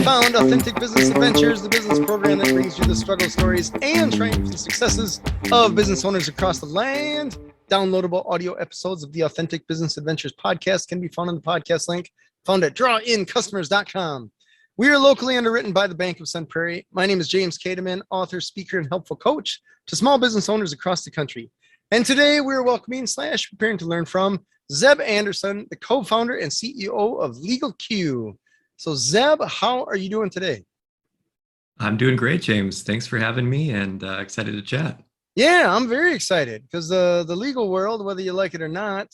have found Authentic Business Adventures, the business program that brings you the struggle stories and triumphant successes of business owners across the land. Downloadable audio episodes of the Authentic Business Adventures podcast can be found on the podcast link found at drawincustomers.com. We are locally underwritten by the Bank of Sun Prairie. My name is James Kademan, author, speaker, and helpful coach to small business owners across the country. And today we're welcoming / preparing to learn from Zeb Anderson, the co-founder and CEO of LegalQ. So Zeb, how are you doing today? I'm doing great, James. Thanks for having me and excited to chat. Yeah, I'm very excited because the legal world, whether you like it or not,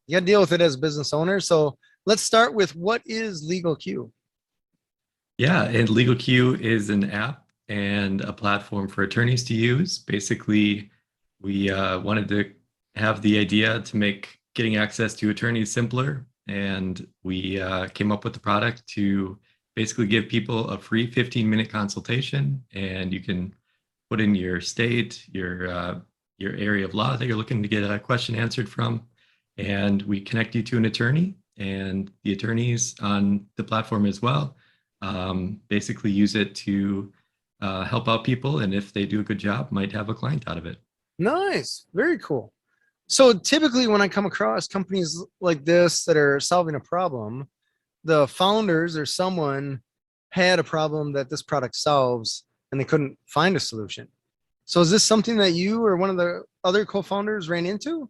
you got to deal with it as a business owner. So let's start with what is LegalQ? Yeah, and LegalQ is an app and a platform for attorneys to use. Basically, we wanted to have the idea to make getting access to attorneys simpler. And we came up with the product to basically give people a free 15-minute consultation. And you can put in your state, your area of law that you're looking to get a question answered from. And we connect you to an attorney, and the attorneys on the platform as well basically use it to help out people. And if they do a good job, might have a client out of it. Nice. Very cool. So typically when I come across companies like this that are solving a problem, the founders or someone had a problem that this product solves and they couldn't find a solution. So is this something that you or one of the other co-founders ran into?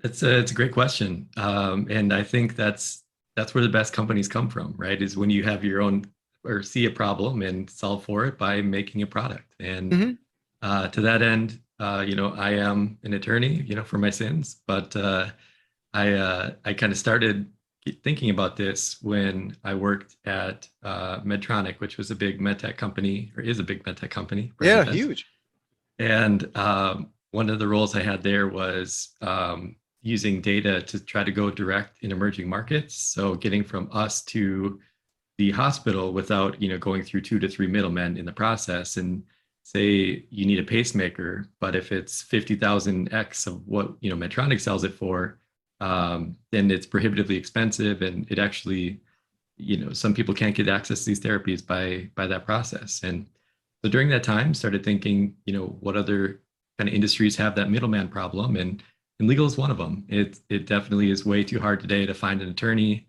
It's a great question. And I think that's where the best companies come from, right? Is when you have your own or see a problem and solve for it by making a product. And to that end, I am an attorney, for my sins, but I kind of started thinking about this when I worked at Medtronic, which was a big medtech company, or is a big medtech company. Yeah, huge. And one of the roles I had there was using data to try to go direct in emerging markets. So getting from us to the hospital without, going through 2 to 3 middlemen in the process. And say you need a pacemaker, but if it's 50,000x of what Medtronic sells it for, then it's prohibitively expensive, and it actually, some people can't get access to these therapies by that process. And so during that time, started thinking, what other kind of industries have that middleman problem, and legal is one of them. It definitely is way too hard today to find an attorney.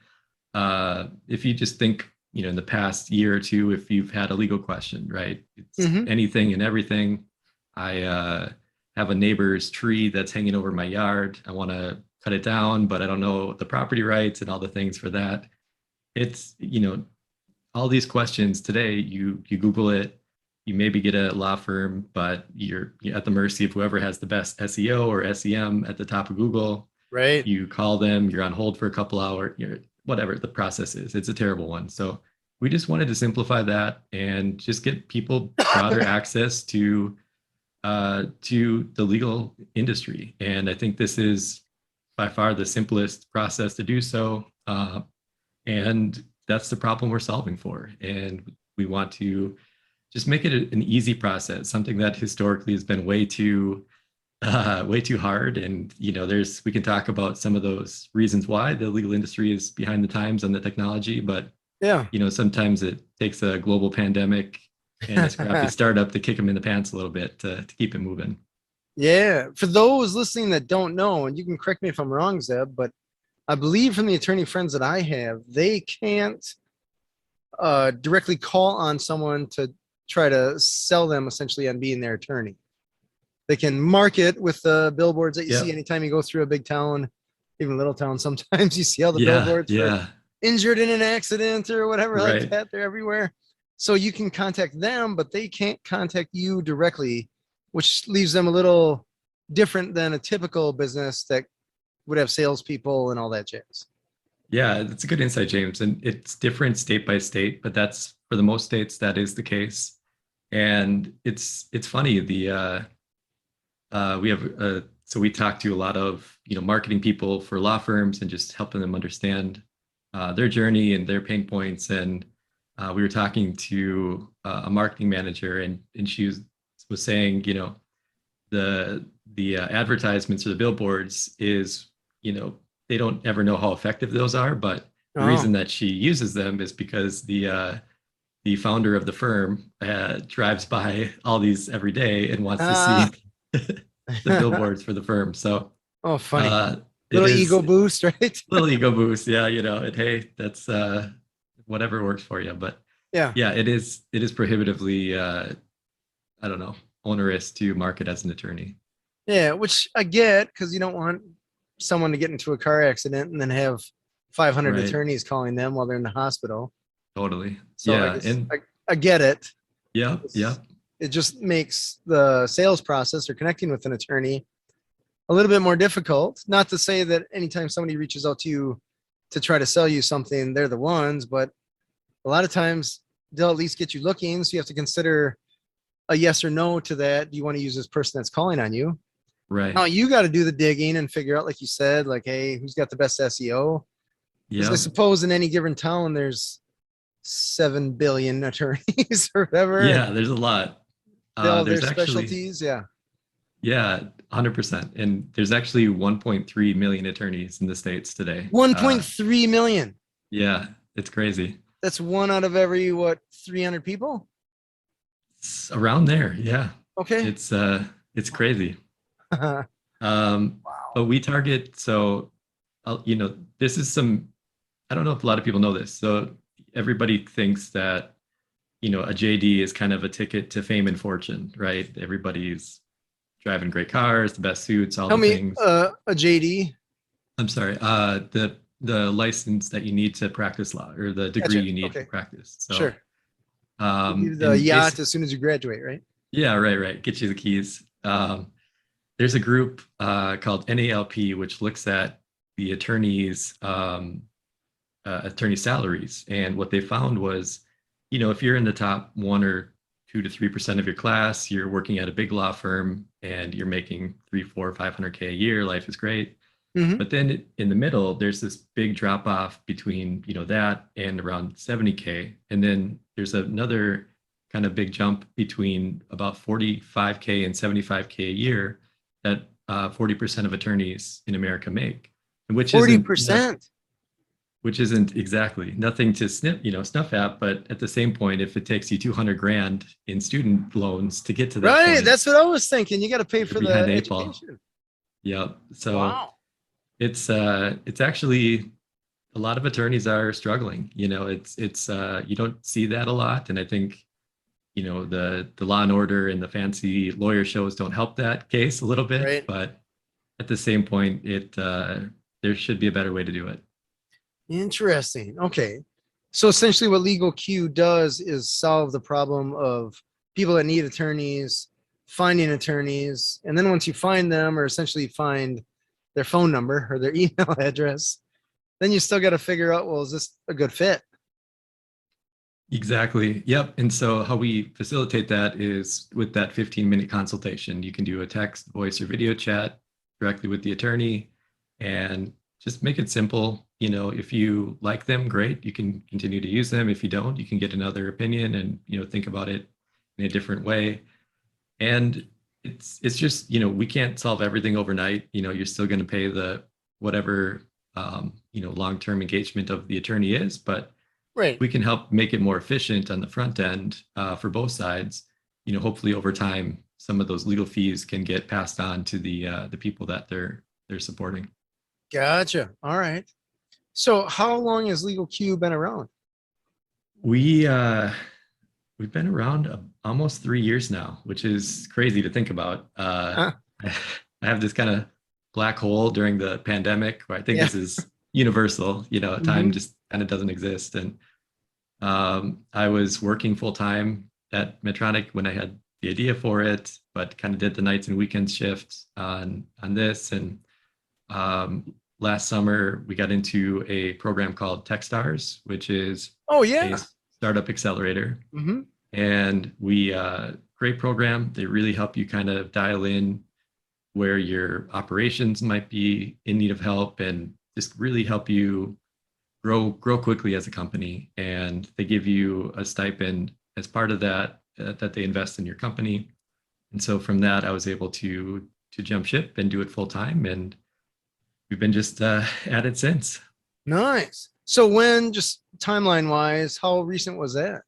If you just think, in the past year or two, if you've had a legal question, right? It's anything and everything. I have a neighbor's tree that's hanging over my yard. I want to cut it down, but I don't know the property rights and all the things for that. It's, all these questions today, you Google it, you maybe get a law firm, but you're at the mercy of whoever has the best SEO or SEM at the top of Google. Right. You call them, you're on hold for a couple hours, whatever the process is. It's a terrible one. So we just wanted to simplify that and just get people broader access to the legal industry. And I think this is by far the simplest process to do so. And that's the problem we're solving for. And we want to just make it an easy process, something that historically has been way too hard. And, we can talk about some of those reasons why the legal industry is behind the times on the technology, but yeah, sometimes it takes a global pandemic and a scrappy startup to kick them in the pants a little bit to keep it moving. Yeah. For those listening that don't know, and you can correct me if I'm wrong, Zeb, but I believe from the attorney friends that I have, they can't directly call on someone to try to sell them essentially on being their attorney. They can market with the billboards that you see anytime you go through a big town, even little town. Sometimes you see all the billboards for injured in an accident or whatever like that. They're everywhere. So you can contact them, but they can't contact you directly, which leaves them a little different than a typical business that would have salespeople and all that jazz. Yeah, that's a good insight, James. And it's different state by state, but that's for the most states, that is the case. And it's funny, we talk to a lot of marketing people for law firms and just helping them understand their journey and their pain points. And we were talking to a marketing manager, and she was saying, the advertisements or the billboards is, they don't ever know how effective those are, but The Oh. reason that she uses them is because the founder of the firm drives by all these every day and wants to see Ah. the billboards for the firm. So Oh, funny. uh, it Little is ego a boost, right? little ego boost. Yeah, hey, that's whatever works for you. But Yeah. yeah, it is prohibitively I don't know, onerous to market as an attorney. Yeah, which I get because you don't want someone to get into a car accident and then have 500 Right. attorneys calling them while they're in the hospital. Totally. So I Yeah. guess And I get it. yep, It's- yep. It just makes the sales process or connecting with an attorney a little bit more difficult. Not to say that anytime somebody reaches out to you to try to sell you something, they're the ones, but a lot of times they'll at least get you looking. So you have to consider a yes or no to that. Do you want to use this person that's calling on you? Right. Now you got to do the digging and figure out, like you said, like, hey, who's got the best SEO? Because I Yep. suppose in any given town, there's 7 billion attorneys or whatever, and Yeah, there's a lot. they all have their There's actually, specialties. Yeah. yeah, 100%. And there's actually 1.3 million attorneys in the States today. 1.3 million. Yeah, it's crazy. That's one out of every, what, 300 people? It's around there. Yeah. Okay. It's crazy. Wow. But we target, so, this is some, I don't know if a lot of people know this. So everybody thinks that, a JD is kind of a ticket to fame and fortune, right? Everybody's driving great cars, the best suits, all Tell the me things. a JD. I'm sorry, the license that you need to practice law or the degree Gotcha. you need to Okay. practice. So, Sure. Give you the and yacht basic, as soon as you graduate, right? yeah, right. Get you the keys. There's a group called NALP, which looks at the attorney salaries. And what they found was, if you're in the top 1 or 2 to 3% of your class, you're working at a big law firm and you're making 3, 4, 500K a year, life is great. Mm-hmm. But then in the middle, there's this big drop off between, that and around 70K. And then there's another kind of big jump between about 45K and 75K a year that 40% of attorneys in America make, and Forty percent. which isn't exactly nothing to snuff at, but at the same point, if it takes you 200 grand in student loans to get to that Right. point, That's what I was thinking. You got to pay you're for behind the the eight ball. education. Yep. So Wow. it's actually a lot of attorneys are struggling. It's you don't see that a lot, and I think the Law and Order and the fancy lawyer shows don't help that case a little bit, Right. but at the same point, there should be a better way to do it. Interesting. Okay. So essentially, what LegalQ does is solve the problem of people that need attorneys, finding attorneys, and then once you find them, or essentially find their phone number or their email address, then you still got to figure out, well, is this a good fit? Exactly. Yep. And so how we facilitate that is with that 15-minute consultation. You can do a text, voice, or video chat directly with the attorney and just make it simple. If you like them, great. You can continue to use them. If you don't, you can get another opinion and, think about it in a different way. And it's just, we can't solve everything overnight. You're still going to pay the whatever, long-term engagement of the attorney is, but Right. we can help make it more efficient on the front end for both sides. Hopefully over time, some of those legal fees can get passed on to the people that they're supporting. Gotcha. All right. So how long has LegalQ been around? We we've been around almost 3 years now, which is crazy to think about. Huh? I have this kind of black hole during the pandemic where I think Yeah. this is universal. Time Mhm. just kind of doesn't exist, and I was working full time at Medtronic when I had the idea for it, but kind of did the nights and weekends shift on this. And last summer, we got into a program called TechStars, which is Oh a yeah. startup accelerator. Hmm. And we great program. They really help you kind of dial in where your operations might be in need of help, and just really help you grow quickly as a company. And they give you a stipend as part of that that they invest in your company. And so from that, I was able to jump ship and do it full time, and we've been just at it since. Nice. So when, just timeline wise, how recent was that?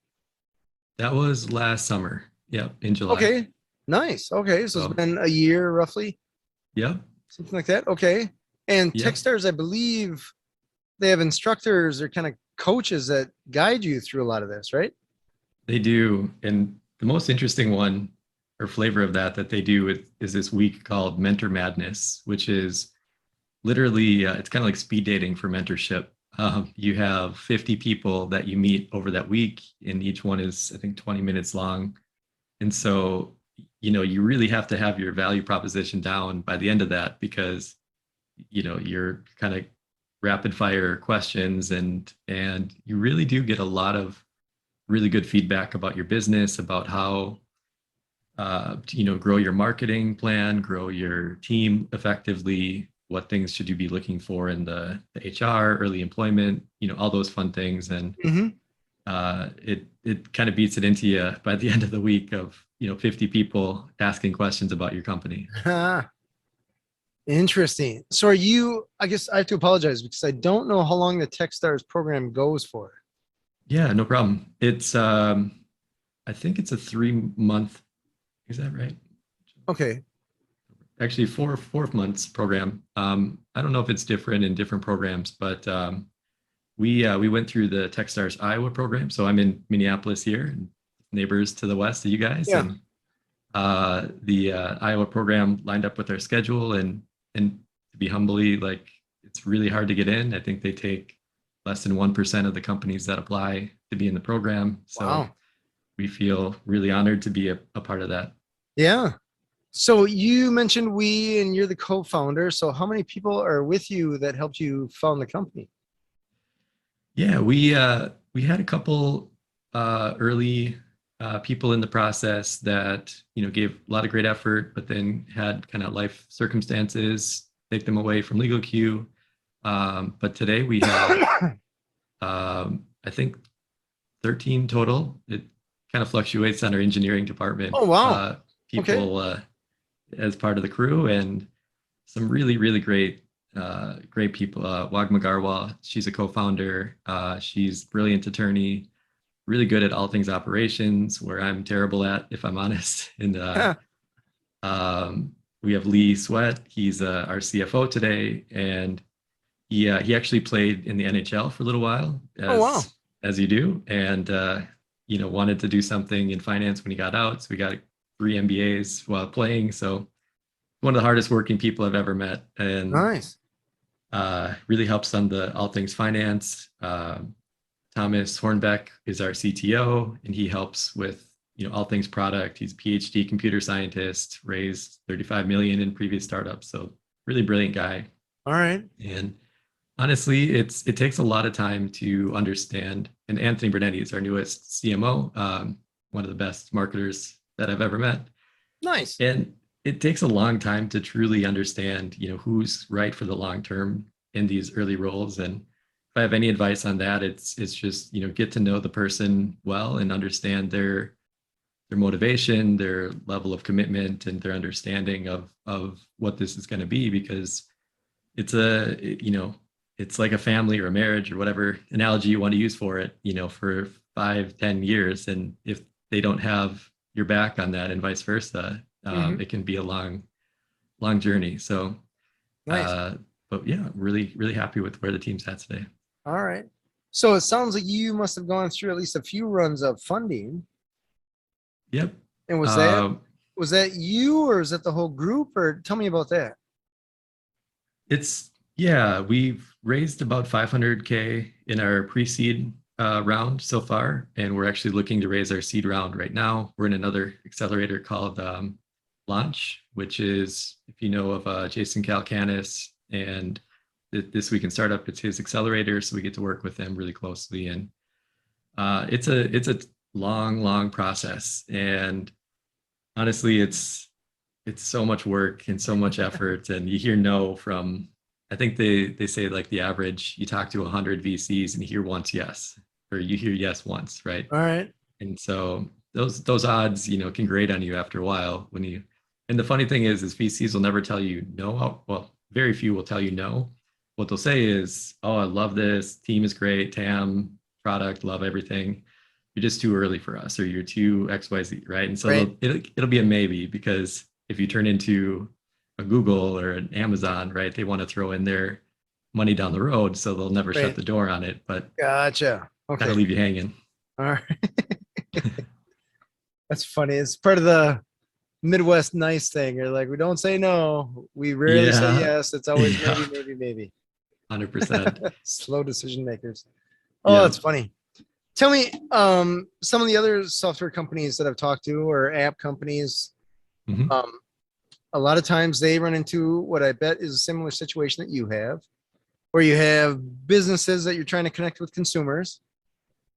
That was last summer. Yep, in July. Okay, nice. Okay, so it's So, been a year roughly, yep, something like that. Okay, and yep, Techstars, I believe they have instructors or kind of coaches that guide you through a lot of this, right? they do. And the most interesting one or flavor of that they do is this week called Mentor Madness, which is literally it's kind of like speed dating for mentorship. You have 50 people that you meet over that week, and each one is, I think, 20 minutes long. And so, you really have to have your value proposition down by the end of that because, you're kind of rapid fire questions and you really do get a lot of really good feedback about your business, about how grow your marketing plan, grow your team effectively, what things should you be looking for in the HR, early employment, all those fun things. And Mm-hmm. it kind of beats it into you by the end of the week of 50 people asking questions about your company. Interesting. So are you, I guess I have to apologize because I don't know how long the Techstars program goes for. Yeah, no problem. It's I think it's a 3 month, is that right? Okay. Actually, four months program. I don't know if it's different in different programs, but we went through the Techstars Iowa program. So I'm in Minneapolis here, neighbors to the west of you guys, Yeah. and the Iowa program lined up with our schedule, and to be humbly, like, it's really hard to get in. I think they take less than 1% of the companies that apply to be in the program. So Wow. we feel really honored to be a part of that. Yeah. So you mentioned we and you're the co-founder. So how many people are with you that helped you found the company? Yeah, we had a couple early people in the process that gave a lot of great effort, but then had kind of life circumstances take them away from LegalQ. But today we have I think 13 total. It kind of fluctuates on our engineering department Oh, wow. Okay. people as part of the crew, and some really, really great people. Wagma Garwa, she's a co-founder. She's a brilliant attorney, really good at all things operations, where I'm terrible at, if I'm honest. And we have Lee Sweat. He's our CFO today, and he actually played in the NHL for a little while, Oh, wow. as you do, and wanted to do something in finance when he got out. So we got 3 MBAs while playing. So one of the hardest working people I've ever met, and Nice. really helps on the all things finance. Thomas Hornbeck is our CTO, and he helps with all things product. He's a PhD computer scientist, raised 35 million in previous startups. So really brilliant guy. All right. And honestly, it takes a lot of time to understand. And Anthony Bernetti is our newest CMO, one of the best marketers that I've ever met. Nice. And it takes a long time to truly understand, who's right for the long term in these early roles. And if I have any advice on that, it's just, get to know the person well and understand their motivation, their level of commitment, and their understanding of what this is going to be, because it's like a family or a marriage or whatever analogy you want to use for it, for 5-10 years. And if they don't have your back on that and vice versa, Mhm. it can be a long journey. So, Nice. but yeah, really, really happy with where the team's at today. All right. So it sounds like you must have gone through at least a few runs of funding. Yep. And Um, was that you or is that the whole group or tell me about that? yeah, we've raised about 500K in our pre-seed round so far, and we're actually looking to raise our seed round right now. We're in another accelerator called Launch, which is, if you know of Jason Calcanis, and This Week in Startup, it's his accelerator, so we get to work with them really closely. And it's a long process, and honestly, it's so much work and so much effort, and you hear no from, I think they say, like, the average, you talk to 100 VCs and you hear once yes, or you hear yes once, right? All right. And so those odds, can grate on you after a while when you, and the funny thing is VCs will never tell you no. Well, very few will tell you no, what they'll say is, oh, I love this team is great, TAM product, love everything. You're just too early for us, or you're too XYZ, right? And so Right. it'll be a maybe, because if you turn into a Google or an Amazon, right, they want to throw in their money down the road, so they'll never shut Right. the door on it, but Gotcha. kind of Okay. leave you hanging. All right. That's funny. It's part of the Midwest nice thing. You're like, we don't say no. We rarely say Yeah, yes. It's always yeah, maybe, maybe, maybe. 100%. Slow decision makers. Oh, Yeah. that's funny. Tell me, some of the other software companies that I've talked to, or app companies, Mhm. um, a lot of times they run into what I bet is a similar situation that you have, where you have businesses that you're trying to connect with consumers,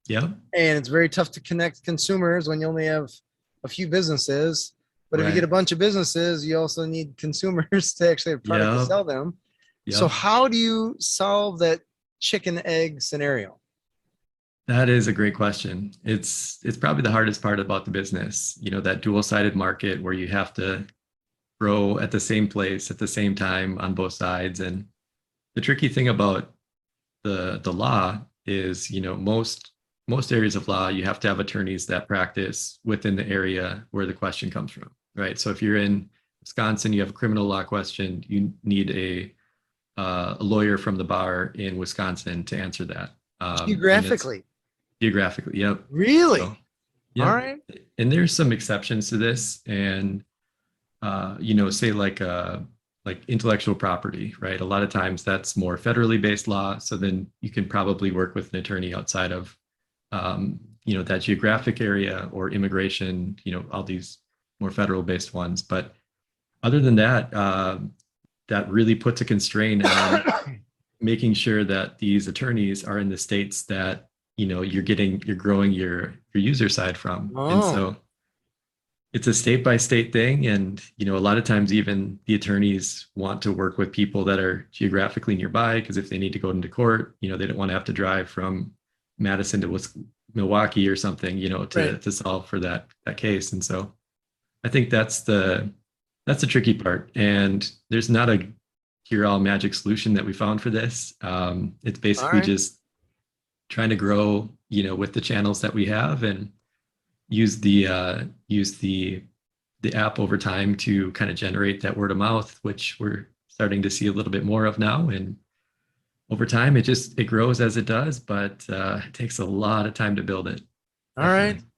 Yeah. and it's very tough to connect consumers when you only have a few businesses. But if you get Right. a bunch of businesses, you also need consumers to actually have product to Yeah. sell them. So Yep. how do you solve that chicken egg scenario? That is a great question. It's probably the hardest part about the business, that dual-sided market where you have to grow at the same place at the same time on both sides. And the tricky thing about the law is, most areas of law, you have to have attorneys that practice within the area where the question comes from, right? So if you're in Wisconsin, you have a criminal law question, you need a lawyer from the bar in Wisconsin to answer that. And it's Geographically, geographically, yep. So, really? All yep. right. And there's some exceptions to this, and say like intellectual property, right? A lot of times that's more federally based law. So then you can probably work with an attorney outside of, that geographic area, or immigration, all these more federal based ones. But other than that, that really puts a constraint on making sure that these attorneys are in the states that, you're growing your user side from. And Oh, so it's a state by state thing. And, a lot of times even the attorneys want to work with people that are geographically nearby, because if they need to go into court, they don't want to have to drive from Madison to Milwaukee or something, right. to solve for that case. And so I think that's the tricky part. And there's not a cure all magic solution that we found for this. It's All basically right. just trying to grow, with the channels that we have, and use the app over time to kind of generate that word of mouth, which we're starting to see a little bit more of now. And over time, it grows as it does, but it takes a lot of time to build it. All right. Definitely.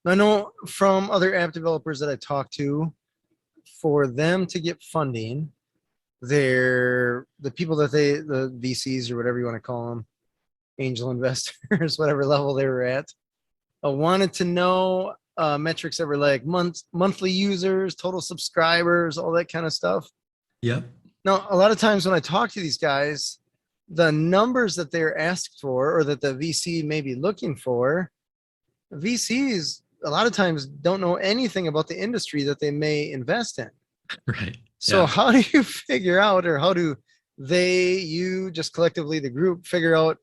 I know from other app developers that I talk to, for them to get funding, they're the people that the VCs or whatever you want to call them, angel investors, whatever level they were at, wanted to know metrics that were like monthly users, total subscribers, all that kind of stuff. Yep. Now, a lot of times when I talk to these guys, the numbers that they're asked for, or that the VC may be looking for, VCs a lot of times don't know anything about the industry that they may invest in. Right. So Yeah. how do you figure out, or how do you just collectively, the group, figure out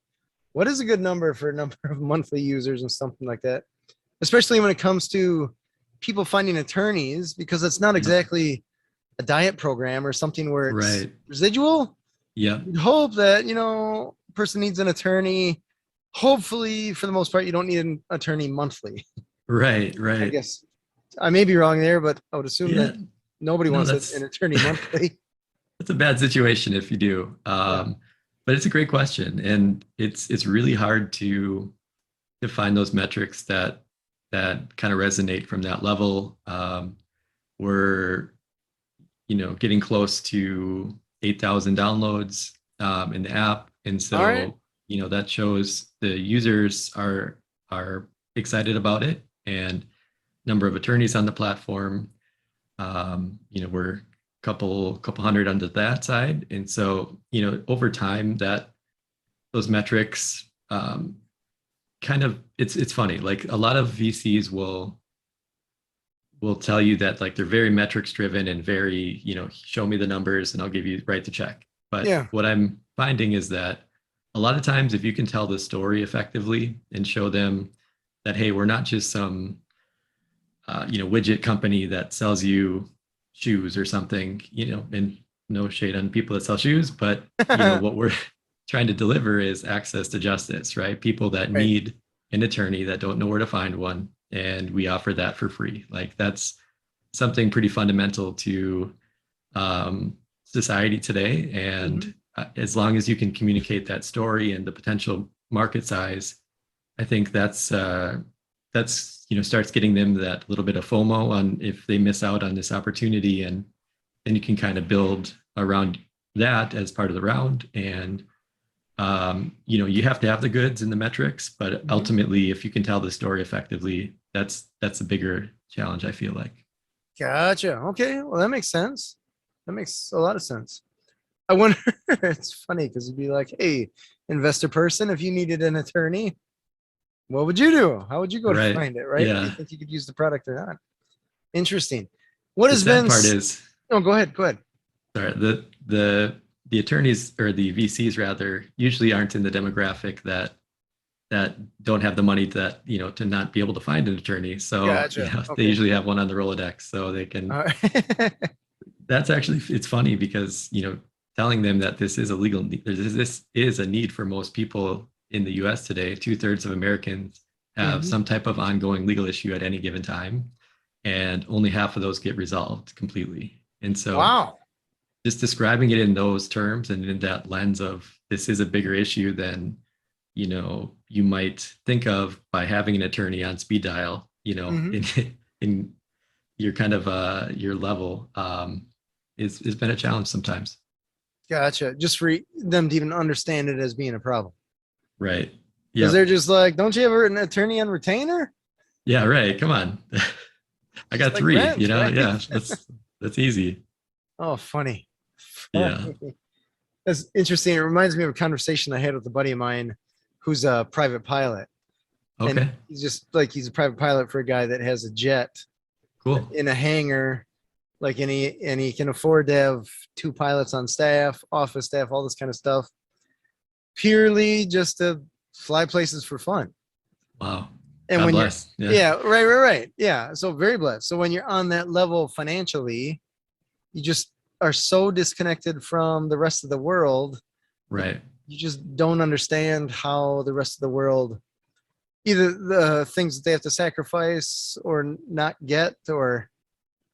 what is a good number for a number of monthly users and something like that? Especially when it comes to people finding attorneys, because it's not Yep. exactly a diet program or something where it's Right. residual. Yep. You'd hope that, person needs an attorney. Hopefully, for the most part, you don't need an attorney monthly. Right. I Right. guess I may be wrong there, but I would assume Yeah. that nobody No, wants an that's attorney monthly. that's a bad situation if you do. Yeah. But it's a great question, and it's really hard to find those metrics that kind of resonate from that level. We're getting close to 8,000 downloads in the app, and All right. so that shows the users are excited about it, and number of attorneys on the platform. We're a couple hundred under that side, and so over time that those metrics kind of it's funny. Like a lot of VCs will tell you that like they're very metrics driven and very, show me the numbers and I'll give you write the check. But Yeah. what I'm finding is that a lot of times if you can tell the story effectively and show them that, hey, we're not just some widget company that sells you shoes or something, and no shade on people that sell shoes, but what we're trying to deliver is access to justice, right? People that Right. need an attorney that don't know where to find one, and we offer that for free. Like that's something pretty fundamental to society today. Mhm. And as long as you can communicate that story and the potential market size, I think that's starts getting them that little bit of FOMO on if they miss out on this opportunity, and then you can kind of build around that as part of the round. And you have to have the goods and the metrics, but Mhm. ultimately, if you can tell the story effectively, that's a bigger challenge, I feel like. Gotcha. Okay. Well, that makes sense. That makes a lot of sense. I wonder, it's funny because it'd be like, hey, investor person, if you needed an attorney, what would you do? How would you go to Right. find it? Right? Do you Yeah. think you could use the product or not? Interesting. What The has sad been, part is, oh, go ahead. Go ahead. sorry, the attorneys or the VCs rather usually aren't in the demographic that don't have the money to not be able to find an attorney. So, Gotcha. they Okay. usually have one on the Rolodex so they can. All right. That's actually, it's funny because, telling them that this is a legal need, this is a need for most people in the US today. 2/3 of Americans have Mhm. some type of ongoing legal issue at any given time, and only half of those get resolved completely. And so Wow. just describing it in those terms and in that lens of this is a bigger issue than you might think of by having an attorney on speed dial, Mhm. in your kind of your level, is been a challenge sometimes. Gotcha. Just for them to even understand it as being a problem. Right. Because they're Yep. just like, don't you have an attorney on retainer? Yeah, right. Come on. I Just got like three, rent, right? yeah, that's easy. Oh, funny. Yeah. Funny. That's interesting. It reminds me of a conversation I had with a buddy of mine who's a private pilot. And Okay. he's just like, he's a private pilot for a guy that has a jet Cool. in a hangar. Like, and he can afford to have two pilots on staff, office staff, all this kind of stuff, purely just to fly places for fun. Wow. And God when you're, bless. Yeah. yeah, right. Yeah. So very blessed. So when you're on that level financially, you just are so disconnected from the rest of the world that Right. you just don't understand how the rest of the world, either the things that they have to sacrifice or not get, or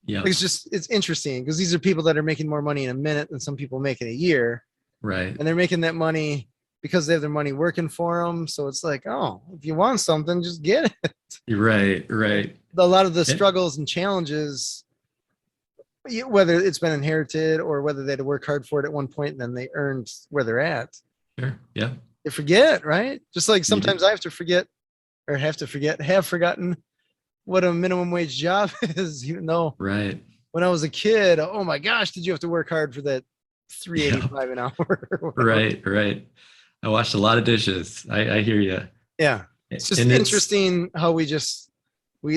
Yeah. like, it's interesting because these are people that are making more money in a minute than some people make in a year, Right. and they're making that money because they have their money working for them. So it's like, oh, if you want something, just get it. You're right. Right. A lot of the It, struggles and challenges, whether it's been inherited or whether they had to work hard for it at one point and then they earned where they're at, sure. Yeah. they forget, right? Just like You sometimes did. I have forgotten what a minimum wage job is, even though Right. when I was a kid, oh my gosh, did you have to work hard for that Yeah. 385 an hour or whatever? Right. Right. I washed a lot of dishes. I hear you. Yeah. It's just And it's, interesting how we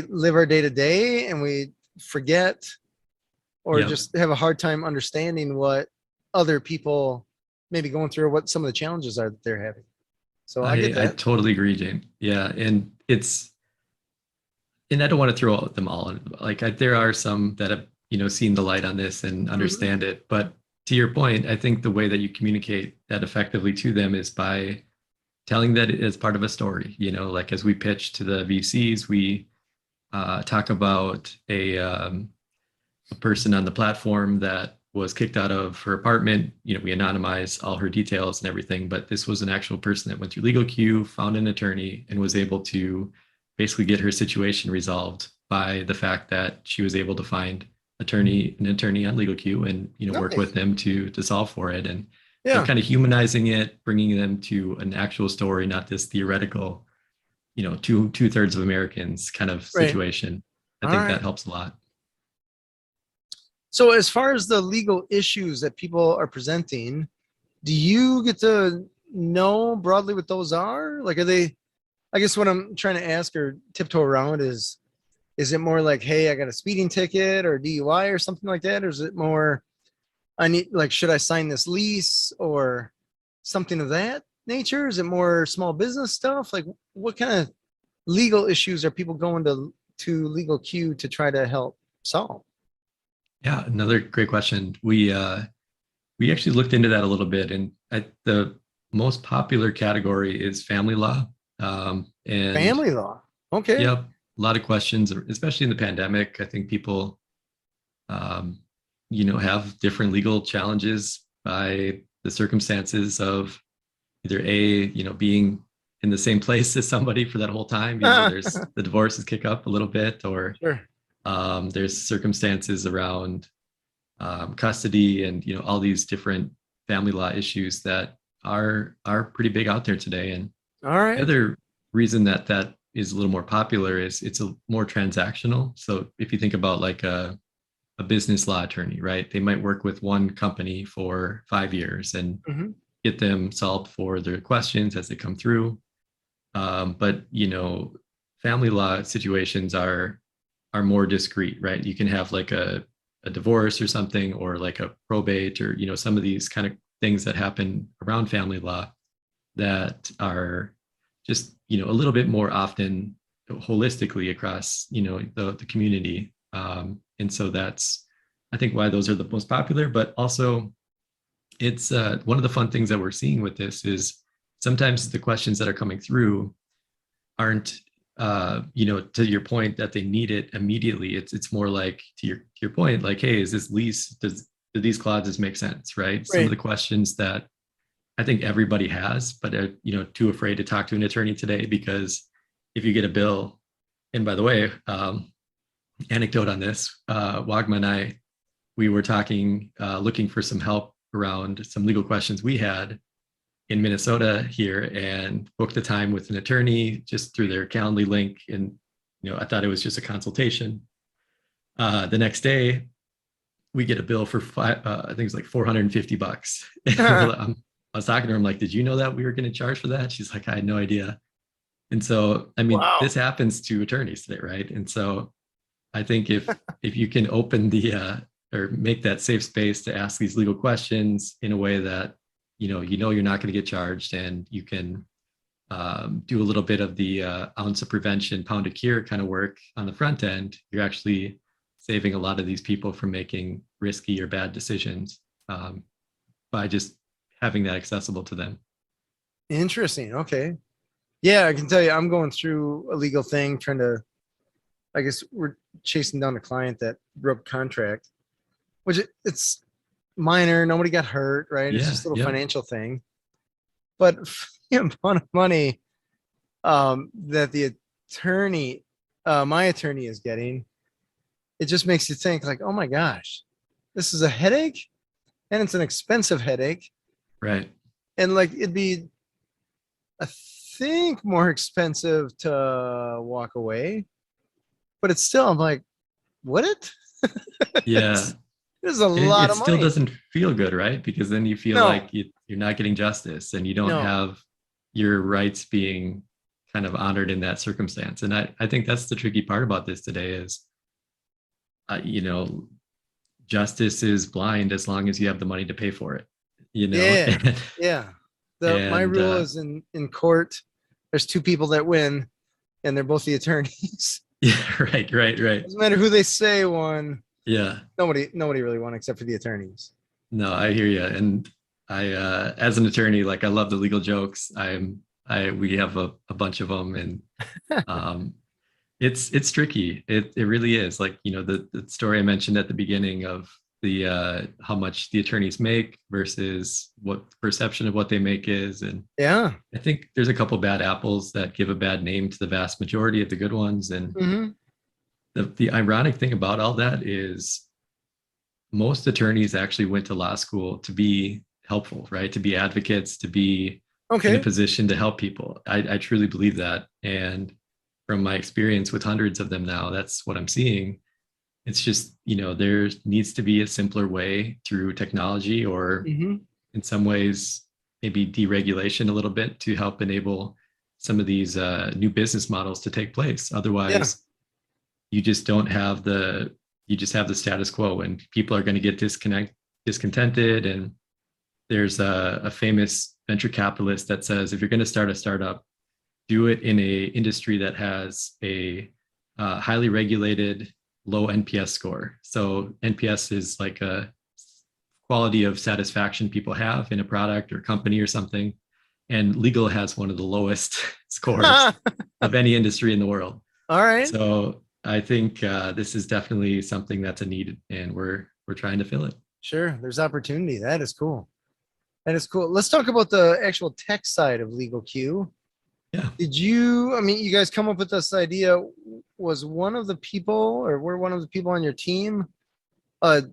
live our day to day and we forget or yep. just have a hard time understanding what other people maybe going through or what some of the challenges are that they're having. So I get I that. totally agree, Jane. Yeah. And I don't want to throw them all in. Like there are some that have, seen the light on this and Mhm. understand it. But to your point, I think the way that you communicate that effectively to them is by telling that it is part of a story. Like as we pitch to the VCs, we talk about a person on the platform that was kicked out of her apartment. We anonymize all her details and everything, but this was an actual person that went through LegalQ, found an attorney, and was able to basically get her situation resolved by the fact that she was able to find an attorney on LegalQ, and work Nice. with them to solve for it. And so Yeah. kind of humanizing it, bringing them to an actual story, not this theoretical, two-thirds of Americans kind of Right. situation. I All think that right. helps a lot. So as far as the legal issues that people are presenting, do you get to know broadly what those are? Like, are they, I guess what I'm trying to ask or tiptoe around is it more like, hey, I got a speeding ticket or DUI or something like that? Or is it more, I need, like, should I sign this lease or something of that nature? Is it more small business stuff? Like, what kind of legal issues are people going to Legal Q to try to help solve? Yeah, another great question. We actually looked into that a little bit, and the most popular category is family law. And Family law. Okay. yep, a lot of questions, especially in the pandemic. I think people, um, have different legal challenges by the circumstances of either being in the same place as somebody for that whole time. There's the divorces kick up a little bit, or Sure. there's circumstances around custody and all these different family law issues that are pretty big out there today. And All the right. other reason that is a little more popular is it's a more transactional. So if you think about like a business law attorney, right? They might work with one company for 5 years and Mhm. get them solved for their questions as they come through. But family law situations are more discrete, right? You can have like a divorce or something, or like a probate, or some of these kind of things that happen around family law that are just a little bit more often holistically across the community. And so that's, I think, why those are the most popular. But also, it's one of the fun things that we're seeing with this is sometimes the questions that are coming through aren't to your point that they need it immediately. It's more like to your point, like, hey, is this lease, do these clauses make sense, right? Some of Right. the questions that I think everybody has, but are too afraid to talk to an attorney today, because if you get a bill, and by the way, anecdote on this, Wagma and I, we were talking, looking for some help around some legal questions we had in Minnesota here, and booked the time with an attorney just through their Calendly link. And, I thought it was just a consultation. The next day we get a bill for I think it's like $450. I was talking to her, I'm like, did you know that we were going to charge for that? She's like, I had no idea. And so, I mean, Wow. this happens to attorneys today, right? And so I think if you can open the or make that safe space to ask these legal questions in a way that you're not going to get charged, and you can do a little bit of the ounce of prevention, pound of cure kind of work on the front end, you're actually saving a lot of these people from making risky or bad decisions, by just having that accessible to them. Interesting. Okay. Yeah, I can tell you, I'm going through a legal thing, trying to, I guess we're chasing down a client that broke contract, which it's minor. Nobody got hurt, right? It's Yeah. just a little Yep. financial thing. But for the amount of money that the attorney, my attorney is getting, it just makes you think like, oh my gosh, this is a headache, and it's an expensive headache. Right. And like it'd be, I think, more expensive to walk away, but it's still, I'm like, would it? Yeah. It's, this is a It lot of still money. doesn't feel good, right? Because then you feel No, like you're not getting justice, and you don't no. have your rights being kind of honored in that circumstance. And I think that's the tricky part about this today is, uh, you know, justice is blind as long as you have the money to pay for it, Yeah, and, yeah. My and rule is in court, there's two people that win, and they're both the attorneys. yeah, right. Doesn't matter who they say won. Yeah, Nobody really won except for the attorneys. no, I hear you. And I, as an attorney, like I love the legal jokes. We have a bunch of them, and um, it's tricky. It really is. Like, the story I mentioned at the beginning of the how much the attorneys make versus what perception of what they make is. And Yeah. I think there's a couple bad apples that give a bad name to the vast majority of the good ones. And Hmm. the ironic thing about all that is most attorneys actually went to law school to be helpful, right? To be advocates, to be in a Okay. position to help people. I truly believe that. And from my experience with hundreds of them now, that's what I'm seeing. It's just, there needs to be a simpler way through technology, or Hmm. in some ways, maybe deregulation a little bit to help enable some of these new business models to take place. Yeah. Otherwise, you just don't have you just have the status quo, and people are going to get discontented. And there's a famous venture capitalist that says, if you're going to start a startup, do it in a industry that has a highly regulated low NPS score. So NPS is like a quality of satisfaction people have in a product or company or something. And legal has one of the lowest scores of any industry in the world. All right. So I think this is definitely something that's a need, and we're trying to fill it. Sure. There's opportunity. That is cool. That is cool. Let's talk about the actual tech side of LegalQ. Yeah. Did you, I mean, you guys come up with this idea? Was one of the people, or were one of the people on your team a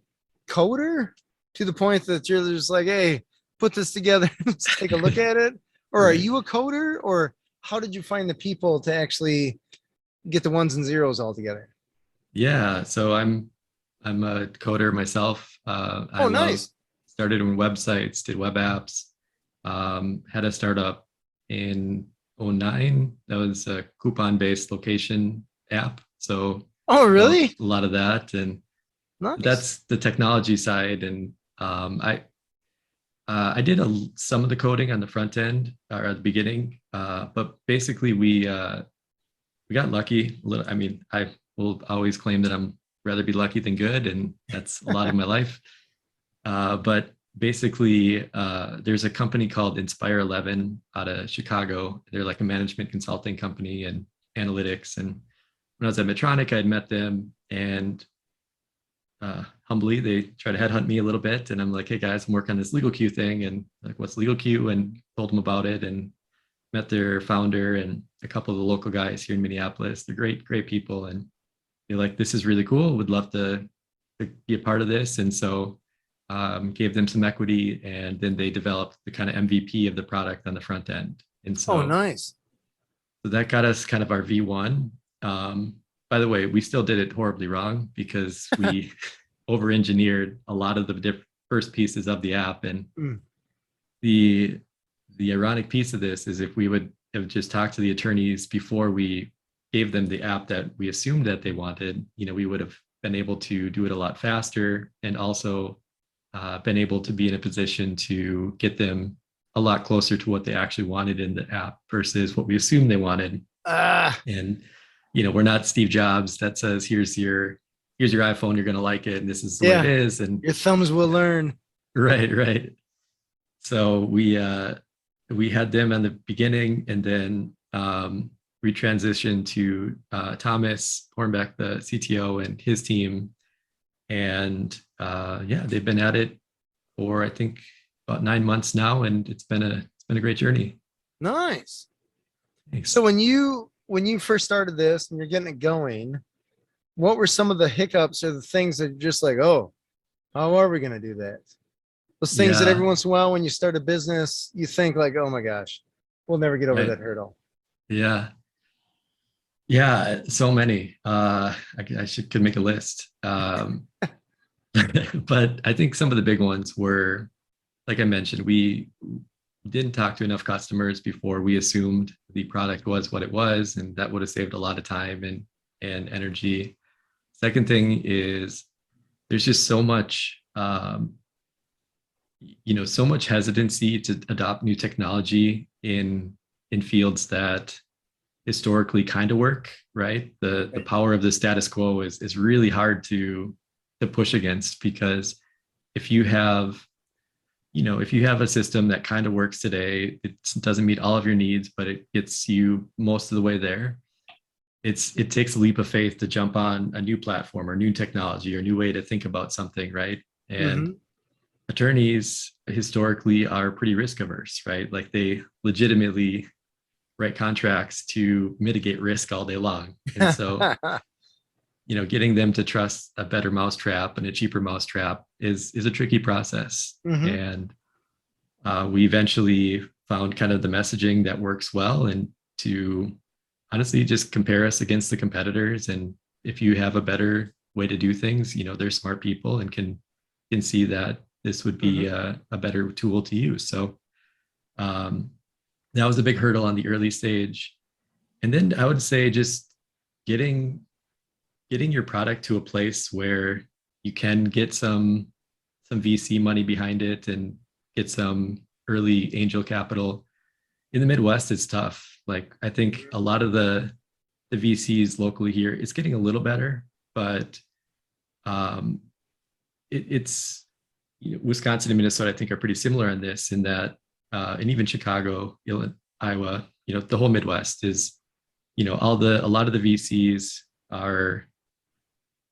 coder to the point that you're just like, hey, put this together, let's take a look at it? Or are Right. you a coder? Or how did you find the people to actually get the ones and zeros all together? Yeah. So I'm a coder myself. I Oh, love nice. started on websites, did web apps, had a startup in '09. That was a coupon-based location app. So Oh, built really? a lot of that, and Nice. that's the technology side. And I did some of the coding on the front end or at the beginning, but basically we got lucky. A little, I mean, I will always claim that I'm rather be lucky than good, and that's a lot of my life. But basically, there's a company called Inspire 11 out of Chicago. They're like a management consulting company and analytics. And when I was at Medtronic, I had met them, and humbly they try to headhunt me a little bit, and I'm like, hey guys, I'm working on this LegalQ thing, and like, what's LegalQ? And told them about it, and met their founder and a couple of the local guys here in Minneapolis. They're great people, and they're like, this is really cool, would love to be a part of this. And so gave them some equity, and then they developed the kind of MVP of the product on the front end. And Oh, so nice. that got us kind of our V1. By the way, we still did it horribly wrong because we over engineered a lot of the first pieces of the app. And Mm. the ironic piece of this is if we would have just talked to the attorneys before we gave them the app that we assumed that they wanted, we would have been able to do it a lot faster, and also been able to be in a position to get them a lot closer to what they actually wanted in the app versus what we assumed they wanted. Ah, And we're not Steve Jobs that says, here's your iPhone, you're going to like it, and this is the way it yeah. is. And Your thumbs will learn. right. So we had them in the beginning, and then we transitioned to Thomas Hornbeck, the CTO, and his team. And yeah, they've been at it for I think about 9 months now, and it's been a great journey. Nice. Thanks. So when you first started this and you're getting it going, what were some of the hiccups or the things that you're just like, oh, how are we going to do that? Those things that Yeah, every once in a while when you start a business, you think like, oh my gosh, we'll never get over right. that hurdle. Yeah, so many. I could make a list. But I think some of the big ones were, like I mentioned, we didn't talk to enough customers before we assumed the product was what it was, and that would have saved a lot of time and energy. Second thing is there's just so much so much hesitancy to adopt new technology in fields that historically kind of work, right? The power of the status quo is really hard to push against, because if you have a system that kind of works today, it doesn't meet all of your needs, but it gets you most of the way there. It takes a leap of faith to jump on a new platform or new technology or new way to think about something, right? And Mm-hmm. attorneys historically are pretty risk averse, right? Like they legitimately write contracts to mitigate risk all day long. And so, getting them to trust a better mousetrap and a cheaper mousetrap is a tricky process. Mm-hmm. And we eventually found kind of the messaging that works well, and to honestly just compare us against the competitors. And if you have a better way to do things, they're smart people and can see that this would be Mm-hmm. a better tool to use. So that was a big hurdle on the early stage. And then I would say just getting your product to a place where you can get some VC money behind it and get some early angel capital. In the Midwest, it's tough. Like I think a lot of the VCs locally here, it's getting a little better, but it's Wisconsin and Minnesota, I think, are pretty similar on this in that, and even Chicago, Illinois, Iowa, the whole Midwest is, a lot of the VCs are,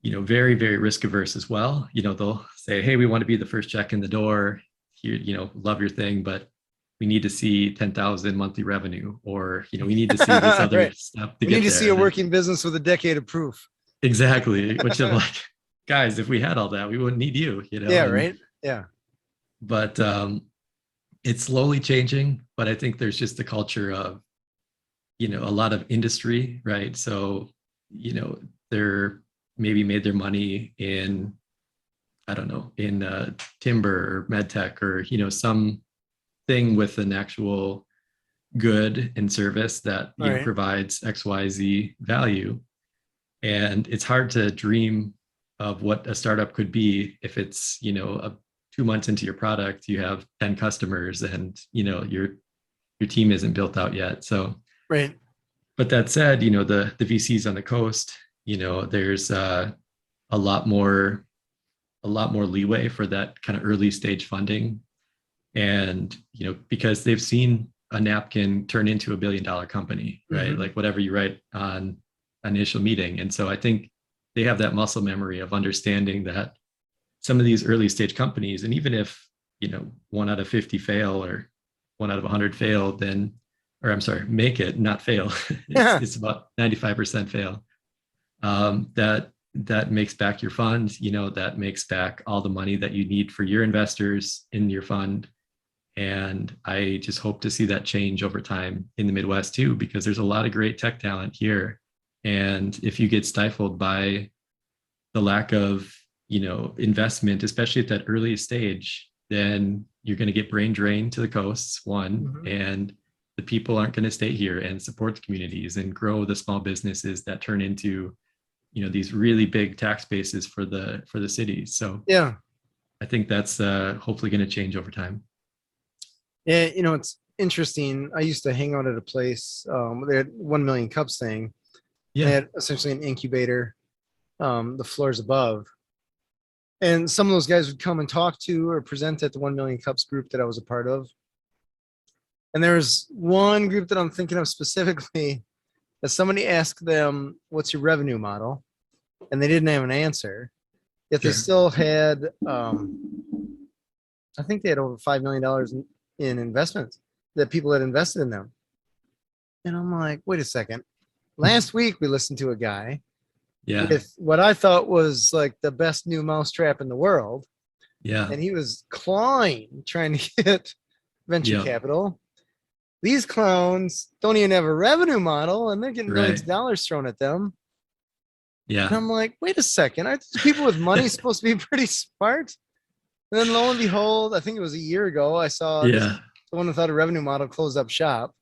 very, very risk averse as well. They'll say, hey, we want to be the first check in the door. Here, love your thing, but we need to see 10,000 monthly revenue, or, we need to see this other Right. stuff to We get need to there. see a working business with a decade of proof. Exactly. Which I'm like, guys, if we had all that, we wouldn't need you, Yeah, right. Yeah. But it's slowly changing, but I think there's just the culture of, a lot of industry, right? So, they're maybe made their money in, I don't know, in timber or med tech, or, some thing with an actual good and service that, Right. provides XYZ value. And it's hard to dream of what a startup could be if it's, 2 months into your product, you have 10 customers and, your team isn't built out yet. So, Right. but that said, the VCs on the coast, there's a lot more leeway for that kind of early stage funding. And, because they've seen a napkin turn into $1 billion company, right? Mm-hmm. Like whatever you write on initial meeting. And so I think they have that muscle memory of understanding that some of these early stage companies, and even if, 1 out of 50 fail or 1 out of 100 fail, then, or I'm sorry, make it, not fail. It's about 95% fail. That makes back your fund, that makes back all the money that you need for your investors in your fund. And I just hope to see that change over time in the Midwest too, because there's a lot of great tech talent here. And if you get stifled by the lack of, investment, especially at that early stage, then you're going to get brain drain to the coasts, one, Mm-hmm. and the people aren't going to stay here and support the communities and grow the small businesses that turn into, these really big tax bases for the cities. So Yeah. I think that's hopefully going to change over time. Yeah. It's interesting. I used to hang out at a place. They had 1 million cups thing. Yeah. They had essentially an incubator, the floors above. And some of those guys would come and talk to or present at the 1 million cups group that I was a part of. And there's one group that I'm thinking of specifically that somebody asked them, what's your revenue model? And they didn't have an answer. Yet they Sure. still had, I think they had over $5 million in investments that people had invested in them. And I'm like, wait a second. Last week we listened to a guy Yeah. with what I thought was like the best new mousetrap in the world. Yeah. And he was clawing trying to get venture capital. These clowns don't even have a revenue model and they're getting millions of dollars thrown at them. Yeah. And I'm like, wait a second. Aren't these people with money supposed to be pretty smart? And then lo and behold, I think it was a year ago, I saw the one without a revenue model closed up shop.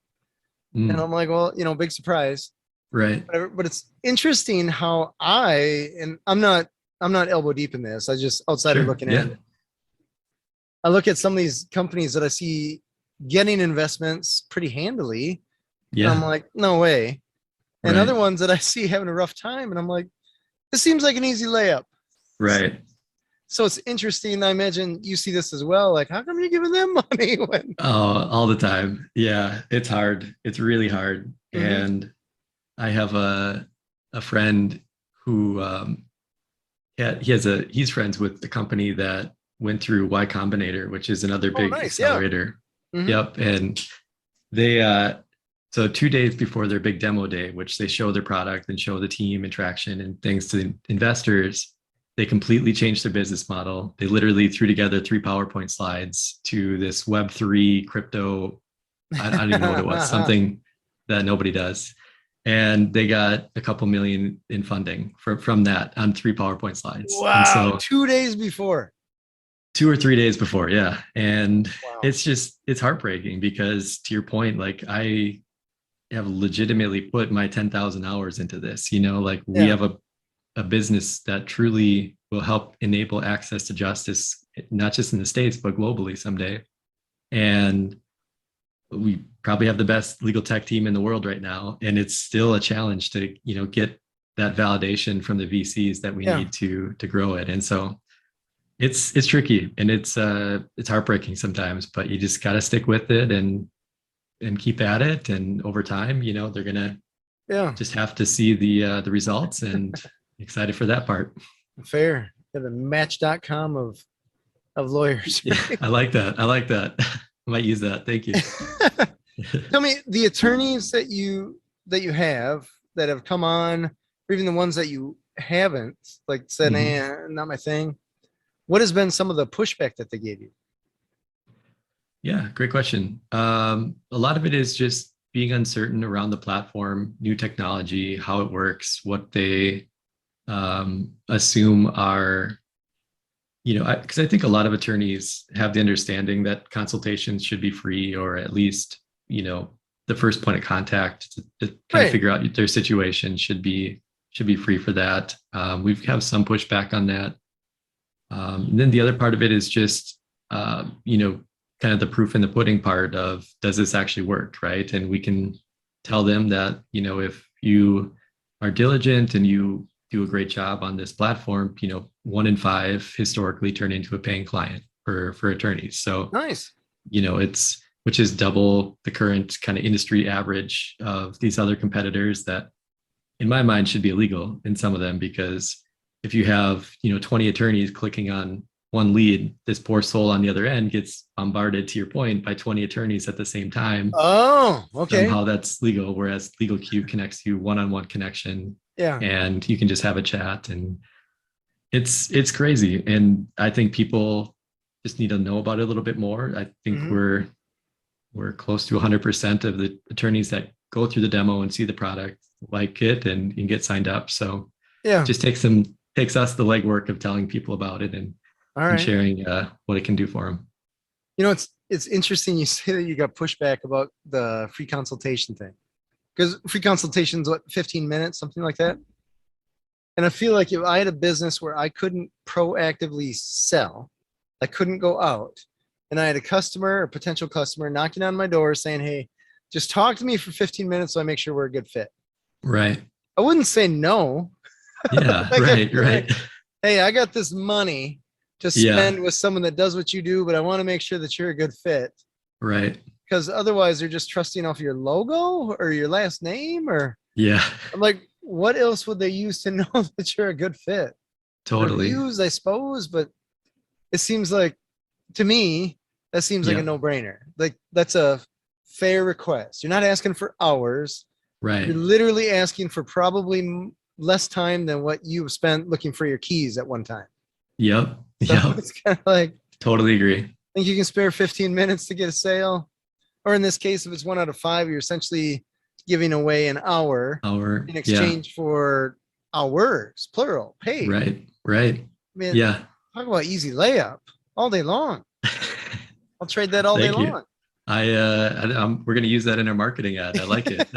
And I'm like, well, big surprise. Right. But it's interesting how and I'm not elbow deep in this. I just outsider looking in. I look at some of these companies that I see getting investments pretty handily. Yeah. And I'm like, no way. And other ones that I see having a rough time. And I'm like, this seems like an easy layup. Right. So it's interesting. I imagine you see this as well. Like, how come you're giving them money? Oh, all the time. Yeah. It's hard. It's really hard. Mm-hmm. And I have a friend who he's friends with the company that went through Y Combinator, which is another big accelerator. Yeah. Mm-hmm. Yep. And they so 2 days before their big demo day, which they show their product and show the team and traction and things to investors, they completely changed their business model. They literally threw together 3 PowerPoint slides to this Web3 crypto. I don't even know what it was, something that nobody does. And they got a couple million in funding from that on 3 PowerPoint slides. Wow. And so, 2 days before. 2 or 3 days before. Yeah. And it's heartbreaking because, to your point, like I have legitimately put my 10,000 hours into this, we have a business that truly will help enable access to justice, not just in the States, but globally someday. And we probably have the best legal tech team in the world right now. And it's still a challenge to, get that validation from the VCs that we need to grow it. And so It's tricky, and it's heartbreaking sometimes, but you just got to stick with it and keep at it. And over time, they're gonna Yeah, just have to see the results, and excited for that part. fair. They're the match.com of lawyers. Yeah, I like that. I like that. I might use that. Thank you. Tell me, the attorneys that you have come on, or even the ones that you haven't, like said, Mhm. not my thing. What has been some of the pushback that they gave you? Yeah, great question. A lot of it is just being uncertain around the platform, new technology, how it works, what they assume are, because I think a lot of attorneys have the understanding that consultations should be free, or at least, the first point of contact to kind of Right. figure out their situation should be free for that. We have some pushback on that. And then the other part of it is just, kind of the proof in the pudding part of, does this actually work, right? And we can tell them that, if you are diligent and you do a great job on this platform, 1 in 5 historically turn into a paying client for attorneys. So, Nice. it's, which is double the current kind of industry average of these other competitors that, in my mind, should be illegal in some of them, because if you have 20 attorneys clicking on one lead, this poor soul on the other end gets bombarded, to your point, by 20 attorneys at the same time. Oh, okay. Somehow that's legal, whereas LegalQ connects you one-on-one connection, Yeah. and you can just have a chat, and it's crazy. And I think people just need to know about it a little bit more. I think Hmm. we're close to 100% of the attorneys that go through the demo and see the product like it and get signed up. So Yeah. just takes us the legwork of telling people about it All and right. sharing what it can do for them. It's interesting you say that you got pushback about the free consultation thing, because free consultation's what, 15 minutes, something like that. And I feel like if I had a business where I couldn't proactively sell, I couldn't go out, and I had a customer or potential customer knocking on my door saying, "Hey, just talk to me for 15 minutes so I make sure we're a good fit." Right. I wouldn't say no. Yeah. Like, I'd Right. be like, Right. "Hey, I got this money to Yeah. spend with someone that does what you do, but I want to make sure that you're a good fit." Right. Because otherwise they're just trusting off your logo or your last name. Or Yeah. I'm like, what else would they use to know that you're a good fit? Totally. Reviews, I suppose, but it seems like, to me, that seems like a Yeah. no-brainer. Like, that's a fair request. You're not asking for hours. You're Right. literally asking for probably less time than what you spent looking for your keys at one time. Yep. So Yep. it's kind of like, Totally agree. think you can spare 15 minutes to get a sale? Or in this case, if it's 1 out of 5, you're essentially giving away an hour in Yeah. exchange for hours, plural, paid. Right. Right. I mean, Yeah. talk about easy layup all day long. I'll trade that all day Thank you. long. We're going to use that in our marketing ad. I like it.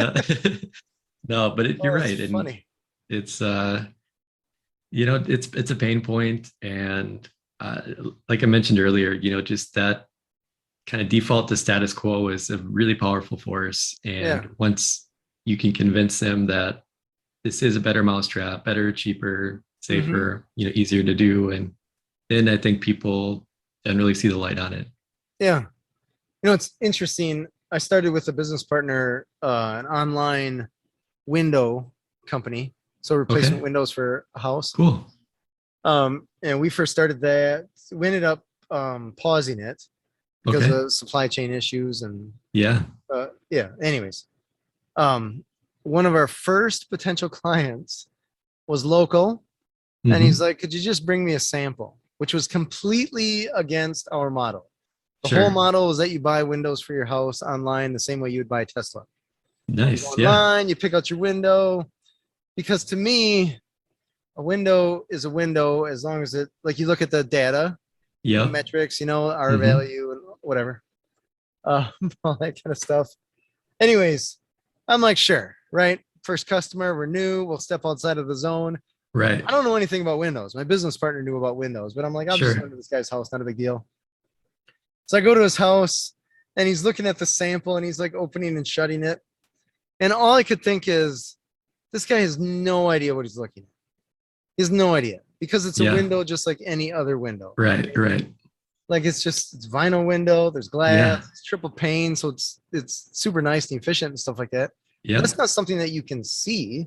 No, but you're Oh, it's right. And funny. it's, it's a pain point. And uh, like I mentioned earlier, just that kind of default to status quo is a really powerful force. Yeah. And once you can convince them that this is a better mousetrap, better, cheaper, Hmm. safer, easier to do, and then I think people generally see the light on it. Yeah. It's interesting. I started with a business partner, an online window company. So Okay, replacement windows for a house. cool. And we first started that. We ended up pausing it because Okay, of supply chain issues and yeah. yeah. Anyways, um, one of our first potential clients was local, and he's Hmm. like, "Could you just bring me a sample?" Which was completely against our model. The whole Sure. model is that you buy windows for your house online the same way you would buy a Tesla. You go Nice. Yeah. online, you pick out your window. Because to me, a window is a window as long as it, like, you look at the data, the Yep. metrics, R Hmm. value and whatever, all that kind of stuff. Anyways, I'm like, sure, right? First customer, we're new, we'll step outside of the zone. Right. I don't know anything about Windows. My business partner knew about Windows, but I'm like, I'll just go Sure. to this guy's house, not a big deal. So I go to his house, and he's looking at the sample, and he's like opening and shutting it. And all I could think is, this guy has no idea what he's looking at. He has no idea. because it's a Yeah. window just like any other window. Right. Right. Like it's vinyl window, there's glass, Yeah. it's triple pane, so it's super nice and efficient and stuff like that. But Yep. it's not something that you can see.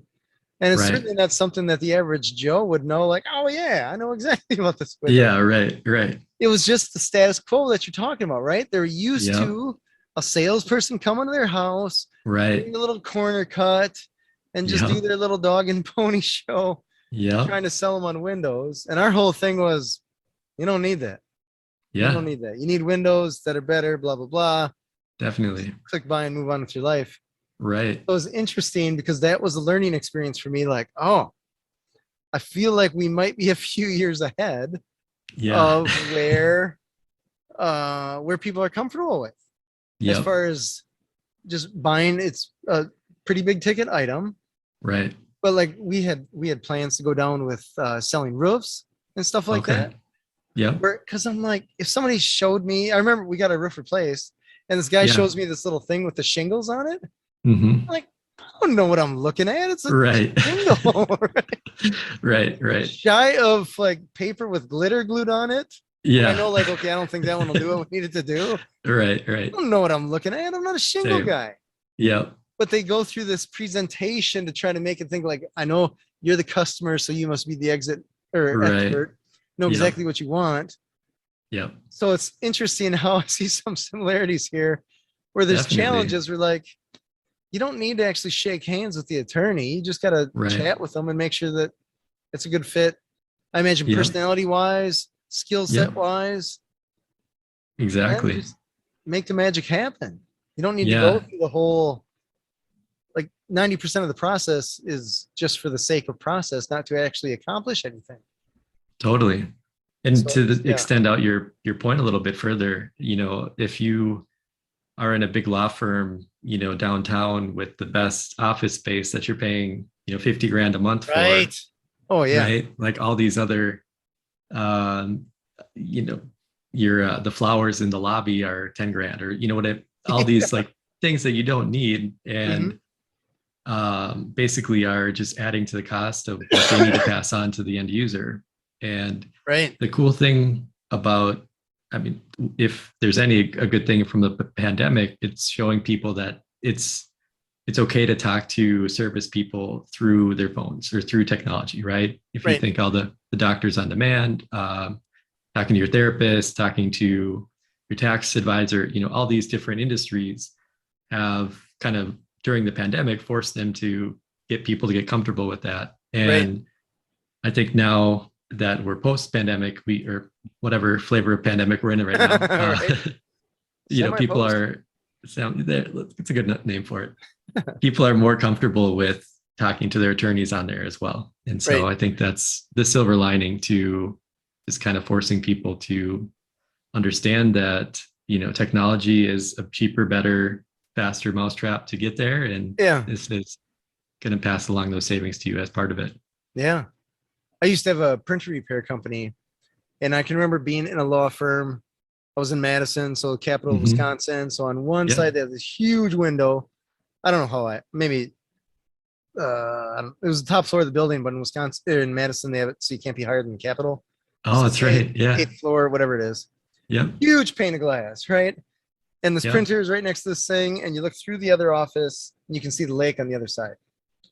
And it's Right. certainly not something that the average Joe would know, like, oh yeah, I know exactly about this window. Yeah. Right. Right. It was just the status quo that you're talking about, right? They're used Yep. to a salesperson come into their house, Right. bring a little corner cut, and just do Yep. their little dog and pony show, Yep. trying to sell them on Windows. And our whole thing was, you don't need that. You don't Yeah. need that. You need windows that are better, blah, blah, blah. Definitely. Click buy and move on with your life. Right. So it was interesting because that was a learning experience for me. Like, oh, I feel like we might be a few years ahead Yeah. of where people are comfortable with as Yep. far as just buying. It's a pretty big ticket item, Right. but like we had plans to go down with selling roofs and stuff like Okay. that. Yep. Because I'm like, if somebody showed me, I remember we got a roof replaced, and this guy Yeah. shows me this little thing with the shingles on it. Mm-hmm. I'm like, I don't know what I'm looking at. It's a Right. shingle. Right. Right. Shy of like paper with glitter glued on it. I know, Yeah. like, okay, I don't think that one will do what we need it to do. Right. I Right. don't know what I'm looking at. I'm not a shingle Same. guy. Yep. But they go through this presentation to try to make it think like, I know you're the customer, so you must be the exit or Right. expert, know Yep. exactly what you want. Yep. So it's interesting how I see some similarities here where there's Definitely. challenges where like, you don't need to actually shake hands with the attorney. You just got to Right. chat with them and make sure that it's a good fit. I imagine Yep. personality wise, skill set Yep. wise, and Exactly. just make the magic happen. You don't need to Yeah. go through the whole, like 90% of the process is just for the sake of process, not to actually accomplish anything. Totally. And So, to yeah. extend out your point a little bit further, if you are in a big law firm, downtown with the best office space that you're paying, 50 grand a month Right. for, Oh, yeah. right? Like all these other, um, the flowers in the lobby are 10 grand or, all these like things that you don't need. And basically are just adding to the cost of what they need to pass on to the end user. And Right. the cool thing about, if there's a good thing from the pandemic, it's showing people that it's okay to talk to service people through their phones or through technology, right? If you Right. think all the doctors on demand, talking to your therapist, talking to your tax advisor, all these different industries have kind of during the pandemic forced them to get people to get comfortable with that. And I think now that we're post-pandemic, or whatever flavor of pandemic we're in right now, people are it's a good name for it. People are more comfortable with talking to their attorneys on there as well. And so I think that's the silver lining to just kind of forcing people to understand that, technology is a cheaper, better, faster mousetrap to get there. And this is going to pass along those savings to you as part of it. Yeah. I used to have a printer repair company, and I can remember being in a law firm. I was in Madison, so capital of Wisconsin. So on one side, they have this huge window. I don't know how maybe it was the top floor of the building, but in Wisconsin or in Madison, they have it so you can't be higher than the Capitol. Oh, that's right. Yeah. 8th floor, whatever it is. Yep. Huge pane of glass, right? And this printer is right next to this thing, and you look through the other office, and you can see the lake on the other side.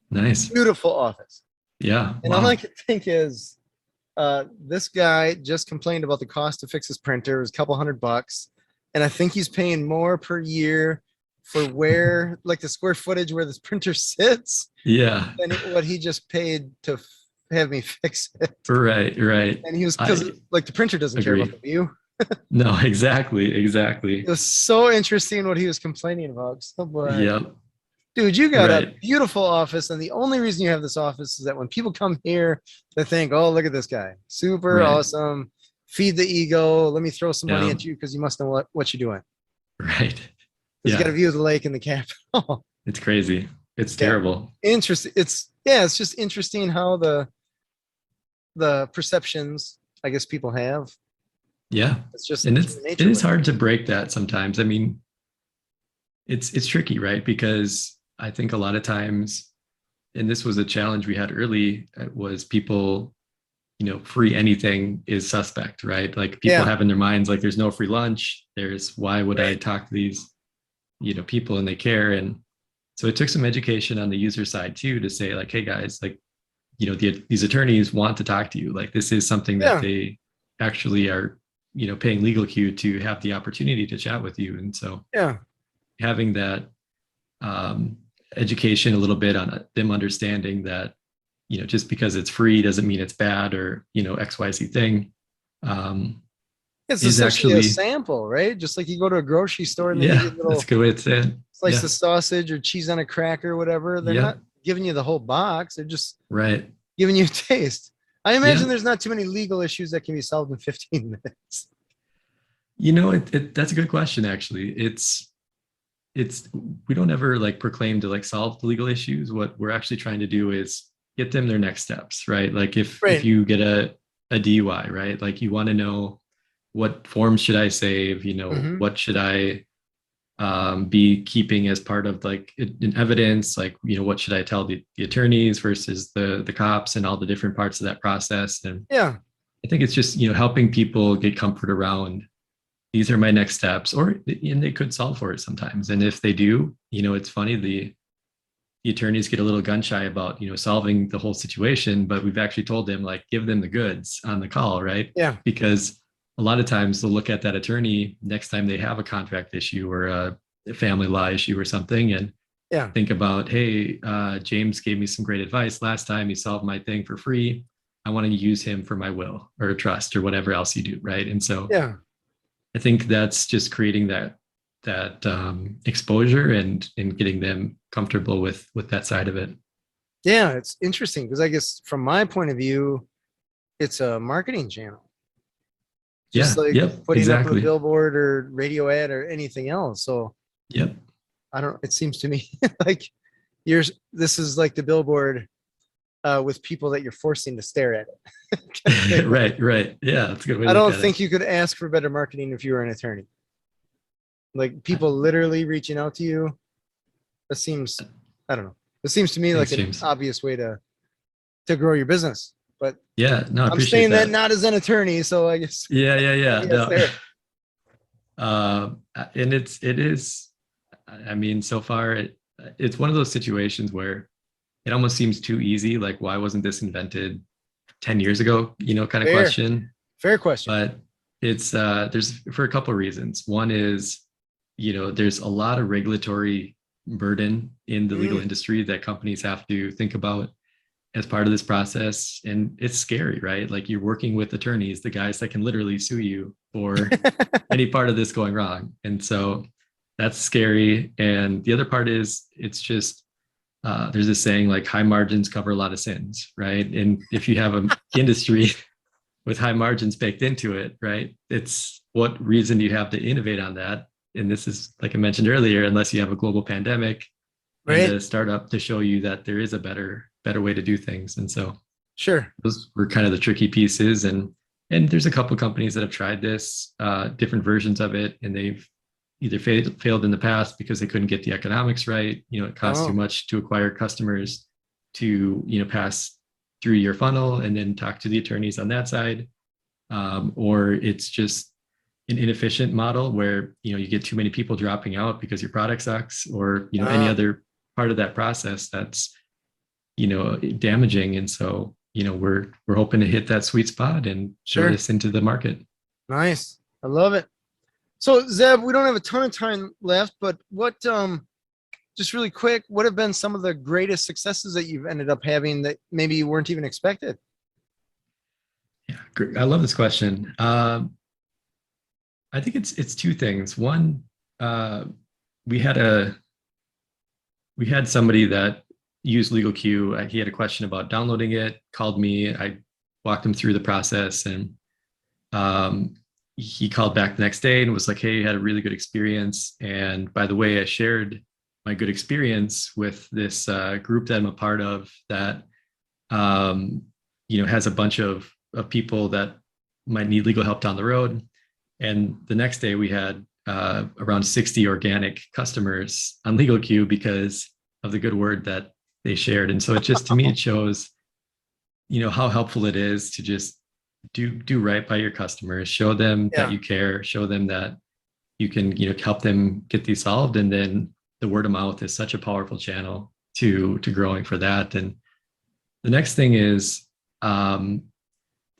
Nice. Beautiful office. Yeah. And all I could think is, this guy just complained about the cost to fix his printer. It was a couple $100, and I think he's paying more per year for where, like the square footage where this printer sits. Yeah. Than what he just paid to have me fix it. Right. And he was because like the printer doesn't care about the view. No, exactly. It was so interesting what he was complaining about. So, yep. Dude, you got a beautiful office, and the only reason you have this office is that when people come here, they think, "Oh, look at this guy, super awesome." Feed the ego. Let me throw some money at you because you must know what you're doing. Right. He's got a view of the lake and the Capitol. It's crazy. It's terrible. Interesting. It's just interesting how the perceptions, I guess, people have. Yeah. It's just, and it is hard to break that sometimes. I mean, it's tricky, right? Because I think a lot of times, and this was a challenge we had early, was people free anything is suspect, right? Like people Yeah. have in their minds, like there's no free lunch. Why would I Right. talk to these, people and they care. And so it took some education on the user side too, to say like, hey guys, like, these attorneys want to talk to you. Like this is something that Yeah. they actually are, paying LegalQ to have the opportunity to chat with you. And so Yeah. having that education a little bit on them understanding that, just because it's free doesn't mean it's bad or, XYZ thing. It's Is essentially a actually, sample, right? Just like you go to a grocery store and they give yeah, you a that's a little good way to say it. slice Yeah. of sausage or cheese on a cracker or whatever. They're Yep. not giving you the whole box. They're just Right. giving you a taste. I imagine Yeah. there's not too many legal issues that can be solved in 15 minutes. That's a good question, actually. It's we don't ever like proclaim to like solve the legal issues. What we're actually trying to do is get them their next steps, right? Like if Right. you get a DUI, right? Like you want to know, what forms should I save? Hmm. What should I be keeping as part of like in evidence? Like, what should I tell the attorneys versus the cops and all the different parts of that process? And Yeah. I think it's just, helping people get comfort around, these are my next steps, and they could solve for it sometimes. And if they do, it's funny, the attorneys get a little gun shy about, solving the whole situation, but we've actually told them like, give them the goods on the call, right? Yeah. Because a lot of times they'll look at that attorney next time they have a contract issue or a family law issue or something, and Yeah. think about, hey, James gave me some great advice last time. He solved my thing for free. I want to use him for my will or trust or whatever else you do, right? And so Yeah. I think that's just creating that exposure and getting them comfortable with that side of it. Yeah. It's interesting because I guess from my point of view, it's a marketing channel, just Yeah. like Yep. putting up a Exactly. billboard or radio ad or anything else. So Yep. I don't, it seems to me like this is like the billboard with people that you're forcing to stare at it. Kind of thing. Right. Right. Yeah. That's a good way to I look don't at it. think you could ask for better marketing if you were an attorney. Like people literally reaching out to you. That seems, I don't know. It seems to me like Thanks, an James. obvious way to grow your business. But Yeah. No, I I'm appreciate saying that that. not as an attorney, so I guess Yeah. Yeah. Yeah. maybe that's No. there. And it is, I mean, so far it's one of those situations where it almost seems too easy. Like, why wasn't this invented 10 years ago, kind of Fair, question. fair question. But it's there's for a couple of reasons. One is, there's a lot of regulatory burden in the legal Mm. industry that companies have to think about as part of this process. And it's scary, right? Like you're working with attorneys, the guys that can literally sue you for any part of this going wrong. And so that's scary. And the other part is it's just there's this saying like high margins cover a lot of sins, right? And if you have an industry with high margins baked into it, right? It's what reason do you have to innovate on that? And this is, like I mentioned earlier, unless you have a global pandemic and Right? a startup to show you that there is a better way to do things. And so Sure. those were kind of the tricky pieces. And there's a couple of companies that have tried this, different versions of it, and they've either failed in the past because they couldn't get the economics right. It costs too Oh, much to acquire customers to, pass through your funnel and then talk to the attorneys on that side. Or it's just an inefficient model where, you get too many people dropping out because your product sucks, or, any ah, other part of that process that's, damaging. And so, we're hoping to hit that sweet spot and throw sure. this into the market. Nice. I love it. So Zeb, we don't have a ton of time left, but what just really quick, what have been some of the greatest successes that you've ended up having that maybe you weren't even expected? Yeah, great. I love this question. I think it's two things. One, uh, we had somebody that used LegalQ. He had a question about downloading it, called me. I walked him through the process, and um, he called back the next day and was like, "Hey, I had a really good experience. And by the way, I shared my good experience with this group that I'm a part of that has a bunch of people that might need legal help down the road." And the next day we had around 60 organic customers on LegalQ because of the good word that they shared. And so it just, to me, it shows how helpful it is to just do right by your customers, show them that Yeah. you care, show them that you can, help them get these solved. And then the word of mouth is such a powerful channel to growing for that. And the next thing is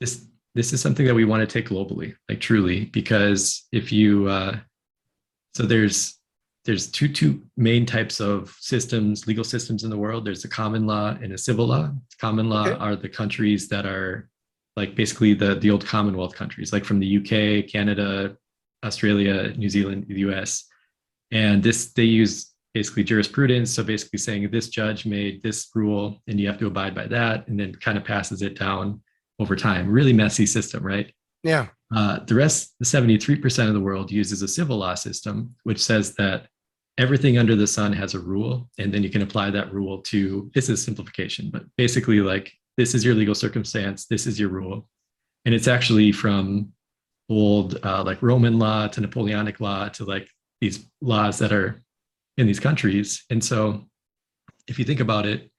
this is something that we want to take globally, like truly, because if you so there's two main types of systems, legal systems in the world. There's a common law and a civil law. Common law are the countries that are like basically the old Commonwealth countries, like from the UK, Canada, Australia, New Zealand, the US. And they use basically jurisprudence. So basically saying this judge made this rule and you have to abide by that, and then kind of passes it down over time. Really messy system, right? Yeah. The rest, the 73% of the world uses a civil law system, which says that everything under the sun has a rule, and then you can apply that rule to, this is simplification, but basically like, this is your legal circumstance, this is your rule. And it's actually from old like Roman law to Napoleonic law to like these laws that are in these countries. And so if you think about it,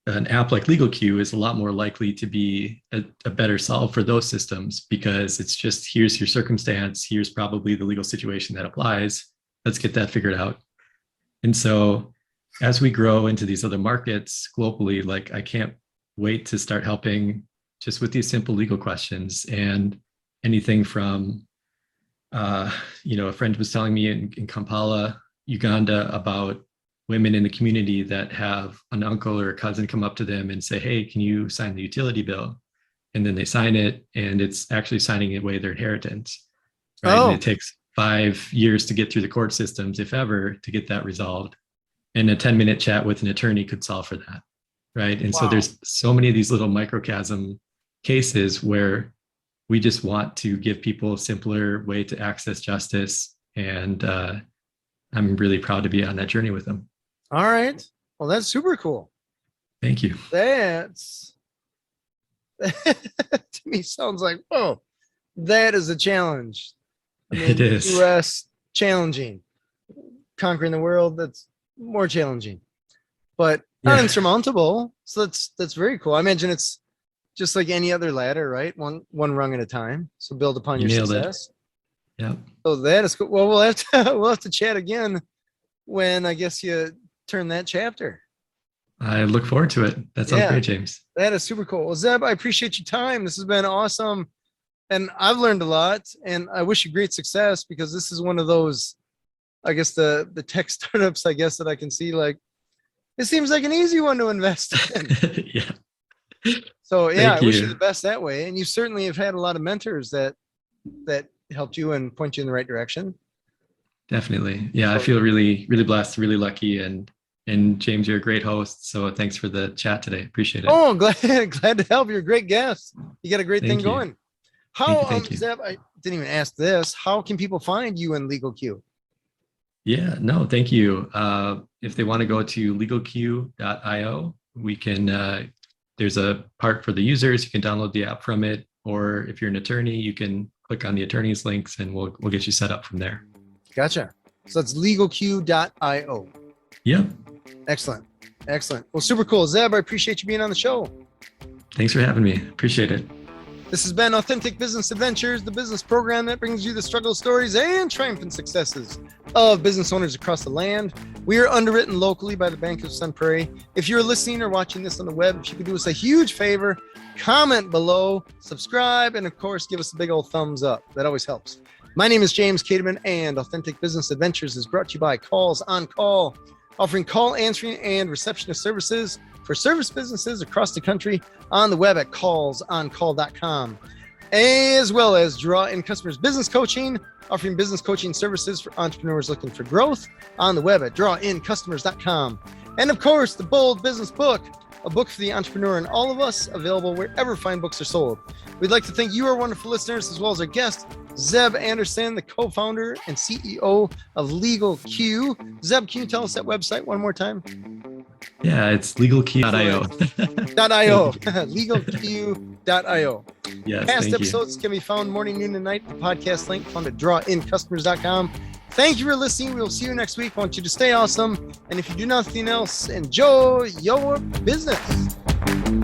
an app like LegalQ is a lot more likely to be a better solve for those systems, because it's just, here's your circumstance, here's probably the legal situation that applies, let's get that figured out. And so as we grow into these other markets globally, like I can't wait to start helping just with these simple legal questions, and anything from a friend was telling me in Kampala, Uganda, about women in the community that have an uncle or a cousin come up to them and say, hey, can you sign the utility bill? And then they sign it, and it's actually signing away their inheritance. Right. And it takes 5 years to get through the court systems, if ever, to get that resolved. And a 10-minute chat with an attorney could solve for that. Right. And so there's so many of these little microcosm cases where we just want to give people a simpler way to access justice. And I'm really proud to be on that journey with them. All right. Well, that's super cool. Thank you. That's to me sounds like, oh, that is a challenge. It is. US challenging. Conquering the world, that's more challenging, but not insurmountable. So that's very cool. I imagine it's just like any other ladder, right? One rung at a time. So build upon your success. Yeah. So that is cool. Well, we'll have to chat again when I guess you turn that chapter. I look forward to it. That sounds great, James. That is super cool. Well, Zeb, I appreciate your time. This has been awesome. And I've learned a lot, and I wish you great success, because this is one of those, I guess the tech startups, I guess, that I can see, like, it seems like an easy one to invest in. Yeah. So yeah, I wish you the best that way. And you certainly have had a lot of mentors that helped you and point you in the right direction. Definitely. Yeah. I feel really, really blessed, really lucky. And James, you're a great host. So thanks for the chat today. Appreciate it. Oh, glad to help. You're a great guest. You got a great thing going. How, Zeb, I didn't even ask this. How can people find you in LegalQ? Yeah, no, thank you. If they want to go to legalq.io, we can, there's a part for the users. You can download the app from it. Or if you're an attorney, you can click on the attorney's links and we'll get you set up from there. Gotcha. So that's legalq.io. Yep. Excellent. Excellent. Well, super cool. Zeb, I appreciate you being on the show. Thanks for having me. Appreciate it. This has been Authentic Business Adventures, the business program that brings you the struggle stories and triumphant successes of business owners across the land. We are underwritten locally by the Bank of Sun Prairie. If you're listening or watching this on the web, if you could do us a huge favor, comment below, subscribe, and of course, give us a big old thumbs up. That always helps. My name is James Caterman, and Authentic Business Adventures is brought to you by Calls on Call, offering call answering and receptionist services for service businesses across the country on the web at callsoncall.com, as well as Draw In Customers Business Coaching, offering business coaching services for entrepreneurs looking for growth on the web at drawincustomers.com. And of course, the Bold Business Book, a book for the entrepreneur and all of us, available wherever fine books are sold. We'd like to thank you, our wonderful listeners, as well as our guest, Zeb Anderson, the co-founder and CEO of LegalQ. Zeb, can you tell us that website one more time? Yeah, it's legalq.io. .io. legalq.io. Yes, past episodes can be found morning, noon, and night. The podcast link found at drawincustomers.com. Thank you for listening. We'll see you next week. I want you to stay awesome. And if you do nothing else, enjoy your business. you.